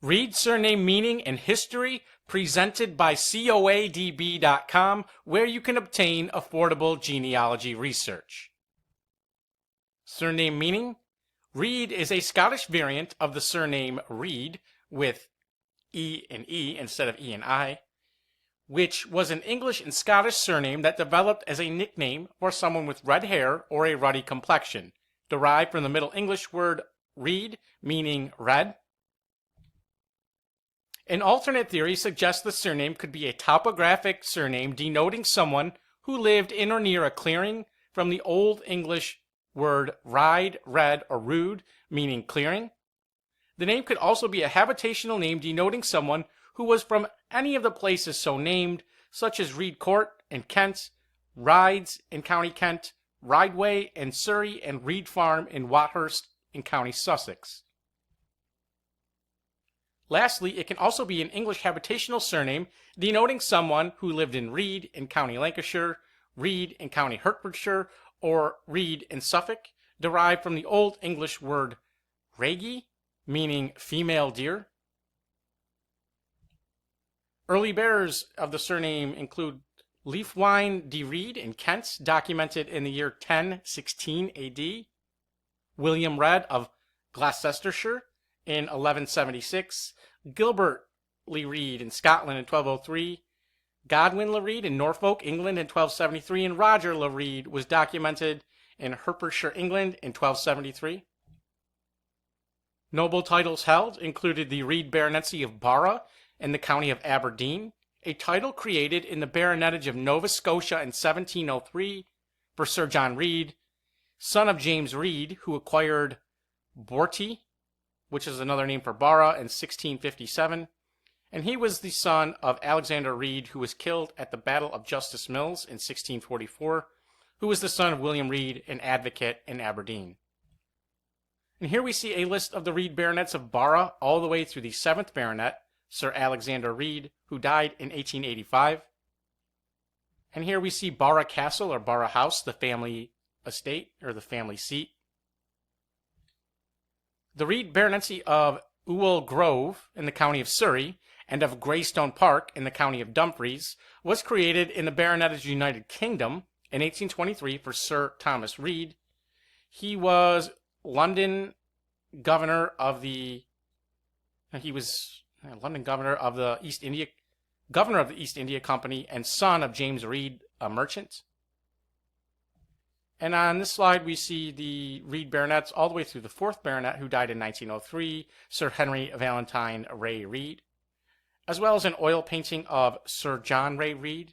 Read Surname Meaning and History presented by coadb.com, where you can obtain affordable genealogy research. Surname meaning. Reade is a Scottish variant of the surname Reid with E and E instead of E and I, which was an English and Scottish surname that developed as a nickname for someone with red hair or a ruddy complexion, derived from the Middle English word reed, meaning red. An alternate theory suggests the surname could be a topographic surname denoting someone who lived in or near a clearing, from the Old English word ride, red, or rude, meaning clearing. The name could also be a habitational name denoting someone who was from any of the places so named, such as Rede Court in Kent, Rides in County Kent, Rideway in Surrey, and Reade Farm in Wadhurst in County Sussex. Lastly, it can also be an English habitational surname denoting someone who lived in Reade in County Lancashire, Reade in County Hertfordshire, or Reade in Suffolk, derived from the Old English word raege, meaning female deer. Early bearers of the surname include Leafwine de Reade in Kent, documented in the year 1016 AD, William Reade of Gloucestershire in 1176, Gilbert le Reade in Scotland in 1203, Godwin le Reade in Norfolk, England in 1273, and Roger le Reade was documented in Hertfordshire, England in 1273. Noble titles held included the Reade baronetcy of Barra in the county of Aberdeen, a title created in the baronetage of Nova Scotia in 1703 for Sir John Reade, son of James Reade, who acquired Borty, which is another name for Barra, in 1657, and he was the son of Alexander Reade, who was killed at the Battle of Justice Mills in 1644, who was the son of William Reade, an advocate in Aberdeen. And here we see a list of the Reade baronets of Barra all the way through the 7th baronet, Sir Alexander Reade, who died in 1885. And here we see Barra Castle or Barra House, the family estate or the family seat. The Reade baronetcy of Ewell Grove in the county of Surrey and of Greystone Park in the county of Dumfries was created in the baronetage United Kingdom in 1823 for Sir Thomas Reade. He was London governor of the East India Company and son of James Reade, a merchant. And on this slide, we see the Reade baronets all the way through the 4th baronet, who died in 1903, Sir Henry Valentine Ray Reade, as well as an oil painting of Sir John Ray Reade,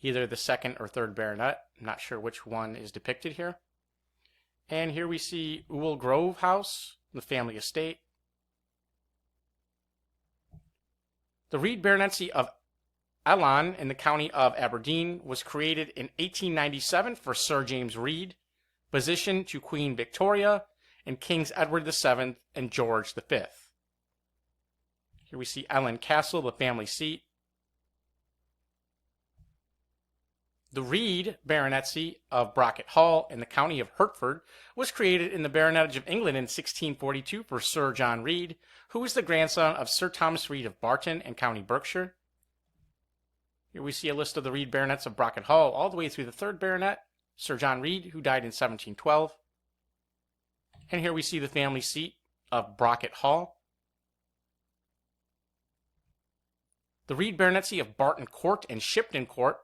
either the 2nd or 3rd baronet. I'm not sure which one is depicted here. And here we see Ewell Grove House, the family estate. The Reade baronetcy of Elon in the county of Aberdeen was created in 1897 for Sir James Reade, physician to Queen Victoria and Kings Edward VII and George V. Here we see Ellen Castle, the family seat. The Reade baronetcy of Brocket Hall in the county of Hertford was created in the baronetage of England in 1642 for Sir John Reade, who was the grandson of Sir Thomas Reade of Barton in County Berkshire. Here we see a list of the Reade baronets of Brocket Hall all the way through the 3rd baronet, Sir John Reade, who died in 1712. And here we see the family seat of Brocket Hall. The Reade baronetcy of Barton Court and Shipton Court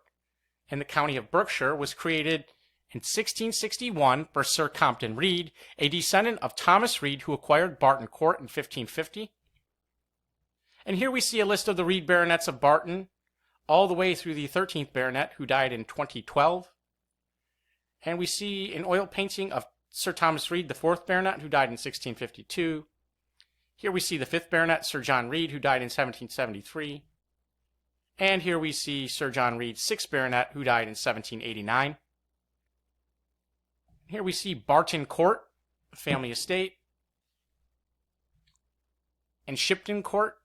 in the county of Berkshire was created in 1661 for Sir Compton Reade, a descendant of Thomas Reade, who acquired Barton Court in 1550. And here we see a list of the Reade baronets of Barton all the way through the 13th baronet, who died in 2012. And we see an oil painting of Sir Thomas Reade, the 4th baronet, who died in 1652. Here we see the 5th baronet, Sir John Reade, who died in 1773. And here we see Sir John Reade, 6th baronet, who died in 1789. Here we see Barton Court, family estate, and Shipton Court,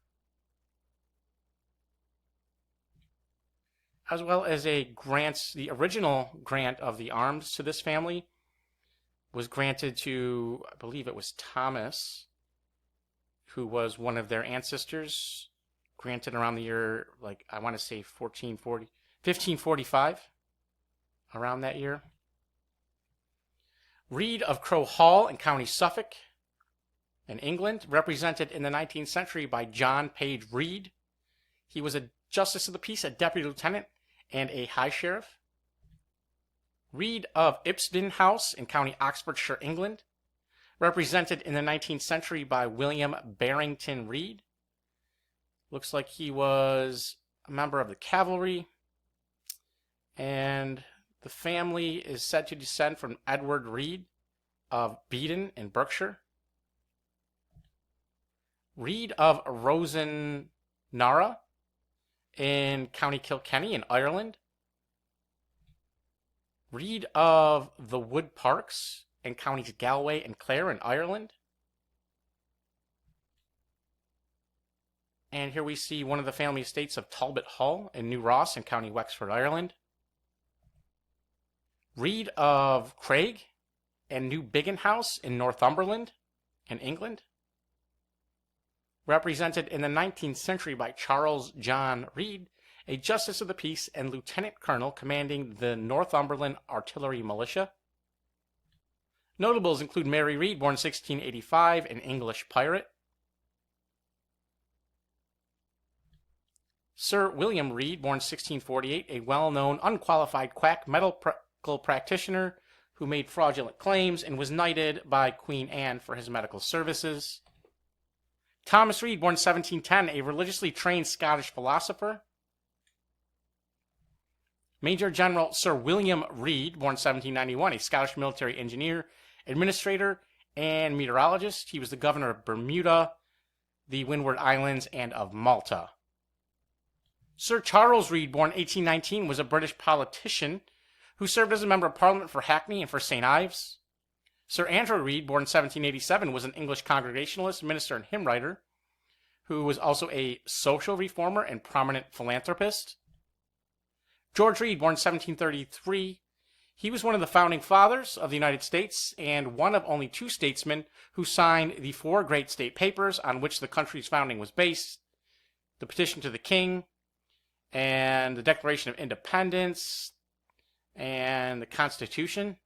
as well as the original grant of the arms to this family was granted to, I believe it was Thomas, who was one of their ancestors, granted around the year, like, I want to say 1545, around that year. Reade of Crow Hall in County Suffolk in England, represented in the 19th century by John Page Reade. He was a Justice of the Peace, a Deputy Lieutenant, and a High Sheriff. Reade of Ipsden House in County Oxfordshire, England, represented in the 19th century by William Barrington Reade. Looks like he was a member of the cavalry, and the family is said to descend from Edward Reade of Beedon in Berkshire. Reade of Rosenara in County Kilkenny in Ireland. Reade of the Wood Parks in counties Galway and Clare in Ireland. And here we see one of the family estates of Talbot Hall in New Ross in County Wexford, Ireland. Reade of Craig and New Biggin House in Northumberland in England. Represented in the 19th century by Charles John Reade, a Justice of the Peace and Lieutenant Colonel commanding the Northumberland Artillery Militia. Notables include Mary Reade, born 1685, an English pirate. Sir William Reade, born 1648, a well-known unqualified quack medical practitioner who made fraudulent claims and was knighted by Queen Anne for his medical services. Thomas Reade, born 1710, a religiously trained Scottish philosopher. Major General Sir William Reade, born 1791, a Scottish military engineer, administrator, and meteorologist. He was the governor of Bermuda, the Windward Islands, and of Malta. Sir Charles Reade, born 1819, was a British politician who served as a member of Parliament for Hackney and for St. Ives. Sir Andrew Reade, born 1787, was an English Congregationalist, minister, and hymn writer, who was also a social reformer and prominent philanthropist. George Reade, born 1733, he was one of the founding fathers of the United States and one of only two statesmen who signed the four great state papers on which the country's founding was based: the Petition to the King, and the Declaration of Independence, and the Constitution.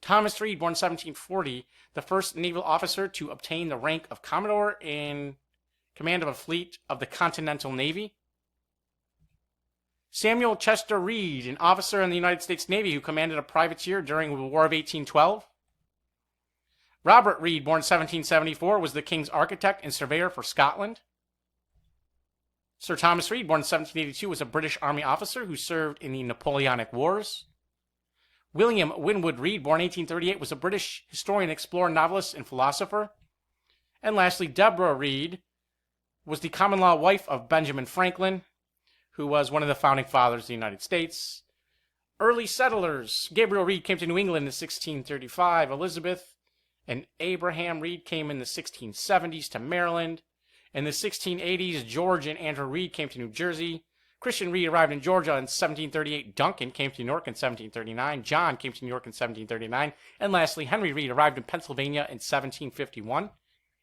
Thomas Reade, born 1740, the first naval officer to obtain the rank of Commodore in command of a fleet of the Continental Navy. Samuel Chester Reade, an officer in the United States Navy who commanded a privateer during the War of 1812. Robert Reade, born 1774, was the King's architect and surveyor for Scotland. Sir Thomas Reade, born 1782, was a British Army officer who served in the Napoleonic Wars. William Winwood Reade, born 1838, was a British historian, explorer, novelist, and philosopher. And lastly, Deborah Reade was the common-law wife of Benjamin Franklin, who was one of the founding fathers of the United States. Early settlers: Gabriel Reade came to New England in 1635. Elizabeth and Abraham Reade came in the 1670s to Maryland. In the 1680s, George and Andrew Reade came to New Jersey. Christian Reade arrived in Georgia in 1738. Duncan came to New York in 1739. John came to New York in 1739. And lastly, Henry Reade arrived in Pennsylvania in 1751.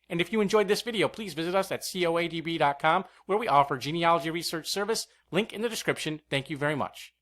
And if you enjoyed this video, please visit us at coadb.com, where we offer genealogy research service. Link in the description. Thank you very much.